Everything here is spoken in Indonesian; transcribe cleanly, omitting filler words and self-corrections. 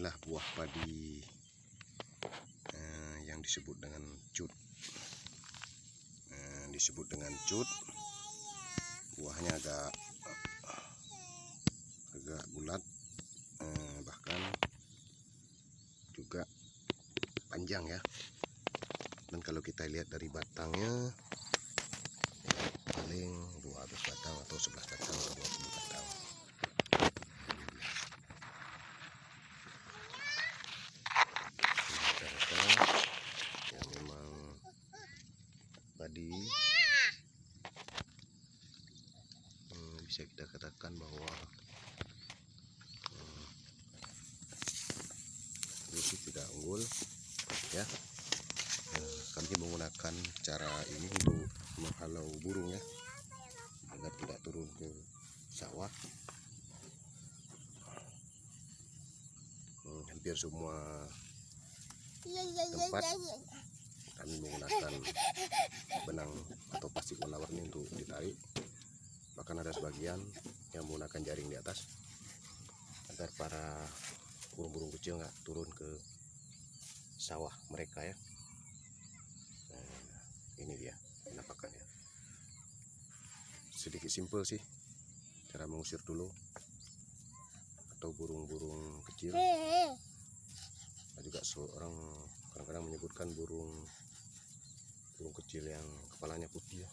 inilah buah padi yang disebut dengan cut. Buahnya agak bulat, bahkan juga panjang ya. Dan kalau kita lihat dari batangnya, paling 12 batang atau 11 batang atau 20 batang. Yang memang padi bisa kita katakan bahwa ini tidak unggul ya. Kami menggunakan cara ini untuk menghalau burung ya, agar tidak turun ke sawah. Hampir semua tempat kami menggunakan benang atau plastik warna-warni untuk ditarik. Bahkan ada sebagian yang menggunakan jaring di atas agar para burung-burung kecil nggak turun ke sawah mereka ya. Ini dia penampakannya. Sedikit simpel sih cara mengusir dulu atau burung-burung kecil. Ada juga seorang kadang-kadang menyebutkan burung kecil yang kepalanya putih ya.